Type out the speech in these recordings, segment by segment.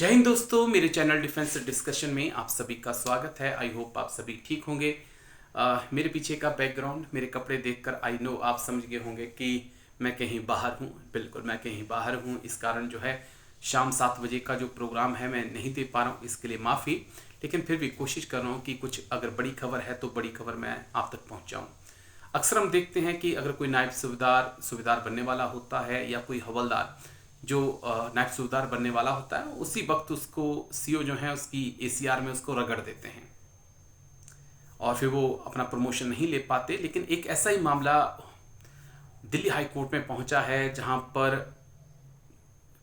जय हिंद दोस्तों, मेरे चैनल डिफेंस डिस्कशन में आप सभी का स्वागत है। आई होप आप सभी ठीक होंगे। मेरे पीछे का बैकग्राउंड, मेरे कपड़े देखकर आई नो आप समझ गए होंगे कि मैं कहीं बाहर हूँ। बिल्कुल मैं कहीं बाहर हूँ। इस कारण जो है शाम 7 बजे का जो प्रोग्राम है मैं नहीं दे पा रहा हूँ, इसके लिए माफ़ी। लेकिन फिर भी कोशिश कर रहा हूँ कि कुछ अगर बड़ी खबर है तो बड़ी खबर मैं आप तक पहुँचाऊँ। अक्सर हम देखते हैं कि अगर कोई नायब सूबेदार बनने वाला होता है या कोई हवलदार जो नायब सूबेदार बनने वाला होता है, उसी वक्त उसको सीओ जो है उसकी एसीआर में उसको रगड़ देते हैं और फिर वो अपना प्रमोशन नहीं ले पाते। लेकिन एक ऐसा ही मामला दिल्ली हाई कोर्ट में पहुंचा है जहां पर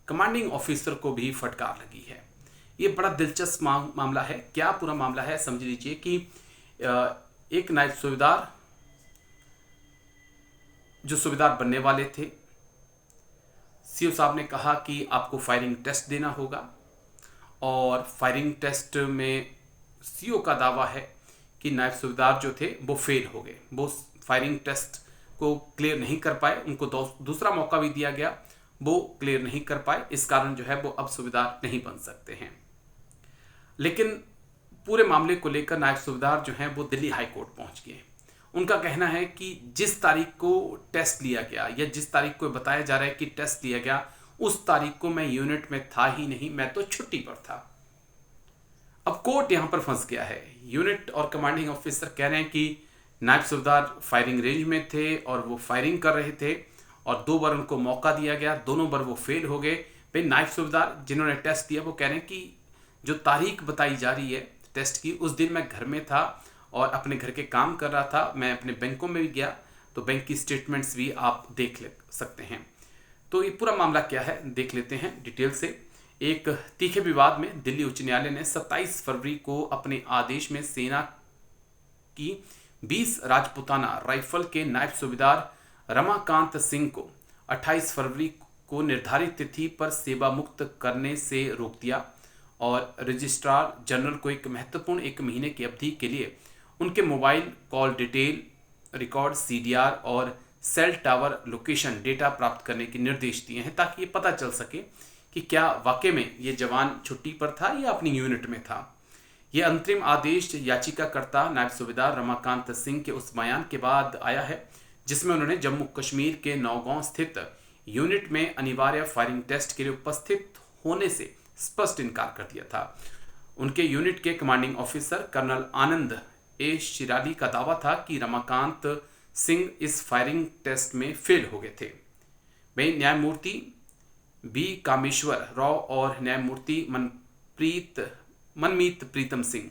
कमांडिंग ऑफिसर को भी फटकार लगी है। ये बड़ा दिलचस्प मामला है। क्या पूरा मामला है समझ लीजिए कि एक नायब सूबेदार जो सूबेदार बनने वाले थे, सीओ साहब ने कहा कि आपको फायरिंग टेस्ट देना होगा और फायरिंग टेस्ट में सीओ का दावा है कि नायब सूबेदार जो थे वो फेल हो गए। वो फायरिंग टेस्ट को क्लियर नहीं कर पाए। उनको दूसरा मौका भी दिया गया, वो क्लियर नहीं कर पाए। इस कारण जो है वो अब सूबेदार नहीं बन सकते हैं। लेकिन पूरे मामले को लेकर नायब सूबेदार जो हैं वो दिल्ली हाई कोर्ट पहुंच गए। उनका कहना है कि जिस तारीख को टेस्ट लिया गया या जिस तारीख को बताया जा रहा है कि टेस्ट लिया गया, उस तारीख को मैं यूनिट में था ही नहीं, मैं तो छुट्टी पर था। अब कोर्ट यहां पर फंस गया है। यूनिट और कमांडिंग ऑफिसर कह रहे हैं कि नायब सूबेदार फायरिंग रेंज में थे और वो फायरिंग कर रहे थे और 2 बार उनको मौका दिया गया, दोनों बार वो फेल हो गए। भाई नायब सूबेदार जिन्होंने टेस्ट दिया वो कह रहे हैं कि जो तारीख बताई जा रही है टेस्ट की, उस दिन मैं घर में था और अपने घर के काम कर रहा था। मैं अपने बैंकों में भी गया तो बैंक की स्टेटमेंट्स भी आप देख सकते हैं। तो ये पूरा मामला क्या है देख लेते हैं डिटेल से। एक तीखे विवाद में दिल्ली उच्च न्यायालय ने 27 फरवरी को अपने आदेश में सेना की 20 राजपुताना राइफल के नायब सूबेदार रमाकांत सिंह को 28 फरवरी को निर्धारित तिथि पर सेवा मुक्त करने से रोक दिया और रजिस्ट्रार जनरल को एक महत्वपूर्ण 1 महीने की अवधि के लिए उनके mobile call detail record, CDR और सेल टावर लोकेशन डेटा प्राप्त करने के निर्देश दिए हैं, ताकि ये पता चल सके कि क्या वाकई में ये जवान छुट्टी पर था या अपनी यूनिट में था। यह अंतरिम आदेश याचिकाकर्ता नायब सूबेदार रमाकांत सिंह के उस बयान के बाद आया है जिसमें उन्होंने जम्मू कश्मीर के नौगांव स्थित यूनिट में अनिवार्य फायरिंग टेस्ट के लिए उपस्थित होने से स्पष्ट इनकार कर दिया था। उनके यूनिट के कमांडिंग ऑफिसर कर्नल आनंद ए शिराली का दावा था कि रमाकांत सिंह इस फायरिंग टेस्ट में फेल हो गए थे। वहीं न्यायमूर्ति बी कामेश्वर राव और न्यायमूर्ति मनमीत प्रीतम सिंह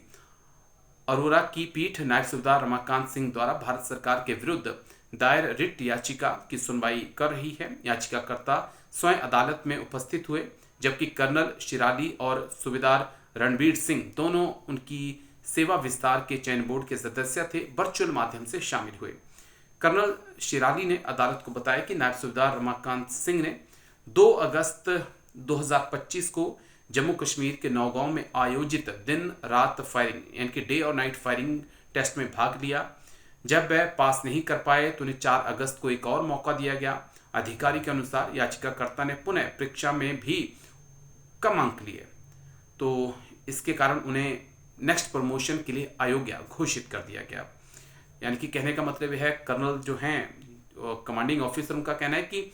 अरोरा की पीठ नायब सूबेदार रमाकांत सिंह द्वारा भारत सरकार के विरुद्ध दायर रिट याचिका की सुनवाई कर रही है। याचिकाकर्ता स्वयं अदालत में उपस्थित हुए, जबकि कर्नल शिराली और सूबेदार रणवीर सिंह दोनों उनकी सेवा विस्तार के चयन बोर्ड के सदस्य थे, वर्चुअल माध्यम से शामिल हुए। कर्नल शिराली ने अदालत को बताया कि नायब सूबेदार रमाकांत सिंह ने 2 अगस्त 2025 को जम्मू कश्मीर के नौगांव में आयोजित दिन रात फायरिंग यानी कि डे और नाइट फायरिंग टेस्ट में भाग लिया। जब वह पास नहीं कर पाए तो उन्हें 4 अगस्त को एक और मौका दिया गया। अधिकारी के अनुसार याचिकाकर्ता ने पुनः परीक्षा में भी कम अंक लिए, तो इसके कारण उन्हें नेक्स्ट प्रमोशन के लिए अयोग्य घोषित कर दिया गया। यानी कि कहने का मतलब यह है, कर्नल जो हैं कमांडिंग ऑफिसर, उनका कहना है कि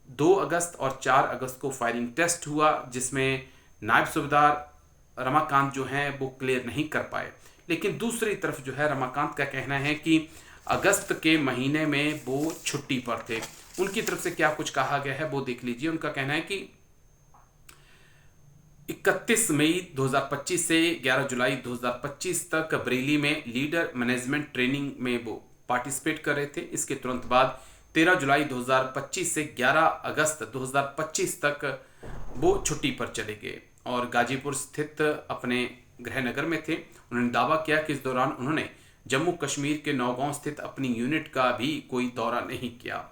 2 अगस्त और 4 अगस्त को फायरिंग टेस्ट हुआ जिसमें नायब सूबेदार रमाकांत जो हैं वो क्लियर नहीं कर पाए। लेकिन दूसरी तरफ जो है रमाकांत का कहना है कि अगस्त के महीने में वो छुट्टी पर थे। उनकी तरफ से क्या कुछ कहा गया है वो देख लीजिए। उनका कहना है कि 31 मई 2025 से 11 जुलाई 2025 तक बरेली में लीडर मैनेजमेंट ट्रेनिंग में वो पार्टिसिपेट कर रहे थे। इसके तुरंत बाद 13 जुलाई 2025 से 11 अगस्त 2025 तक वो छुट्टी पर चले गए और गाजीपुर स्थित अपने गृहनगर में थे। उन्होंने दावा किया कि इस दौरान उन्होंने जम्मू कश्मीर के नौगांव स्थित अपनी यूनिट का भी कोई दौरा नहीं किया।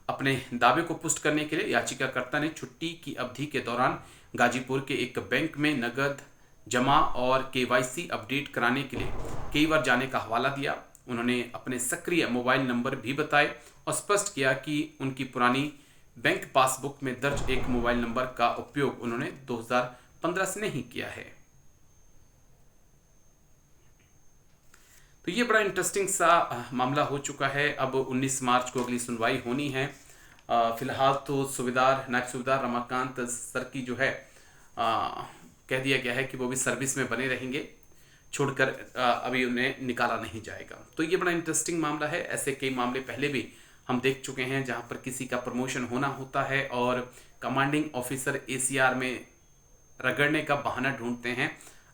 अपने दावे को पुष्ट करने के लिए याचिकाकर्ता ने छुट्टी की अवधि के दौरान गाजीपुर के एक बैंक में नकद जमा और केवाईसी अपडेट कराने के लिए कई बार जाने का हवाला दिया। उन्होंने अपने सक्रिय मोबाइल नंबर भी बताए और स्पष्ट किया कि उनकी पुरानी बैंक पासबुक में दर्ज एक मोबाइल नंबर का उपयोग उन्होंने 15 से नहीं किया है। तो ये बड़ा इंटरेस्टिंग सा मामला हो चुका है। अब 19 मार्च को अगली सुनवाई होनी है। फिलहाल तो सूबेदार नायब सूबेदार रमाकांत सर की जो है कह दिया गया है कि वो भी सर्विस में बने रहेंगे, छोड़कर अभी उन्हें निकाला नहीं जाएगा। तो ये बड़ा इंटरेस्टिंग मामला है। ऐसे कई मामले पहले भी हम देख चुके हैं जहां पर किसी का प्रमोशन होना होता है और कमांडिंग ऑफिसर एसीआर में रगड़ने का बहाना ढूंढते हैं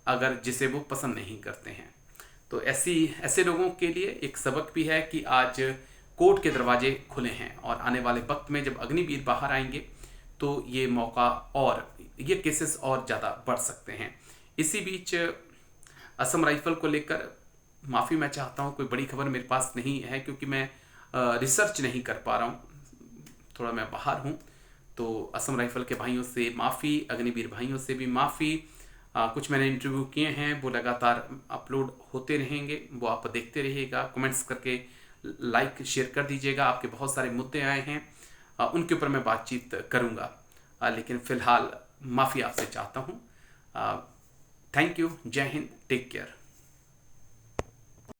अगर जिसे वो पसंद नहीं करते हैं। तो ऐसे लोगों के लिए एक सबक भी है कि आज कोर्ट के दरवाजे खुले हैं और आने वाले वक्त में जब अग्निवीर बाहर आएंगे तो ये मौका और ये केसेस और ज़्यादा बढ़ सकते हैं। इसी बीच असम राइफल को लेकर माफ़ी मैं चाहता हूँ, कोई बड़ी खबर मेरे पास नहीं है क्योंकि मैं रिसर्च नहीं कर पा रहा हूँ, थोड़ा मैं बाहर हूँ। तो असम राइफल के भाइयों से माफ़ी, अग्निवीर भाइयों से भी माफ़ी। कुछ मैंने इंटरव्यू किए हैं, वो लगातार अपलोड होते रहेंगे, वो आप देखते रहिएगा। कमेंट्स करके लाइक शेयर कर दीजिएगा। आपके बहुत सारे मुद्दे आए हैं, उनके ऊपर मैं बातचीत करूँगा, लेकिन फ़िलहाल माफ़ी आपसे चाहता हूँ। Thank you. जय हिंद। Take care.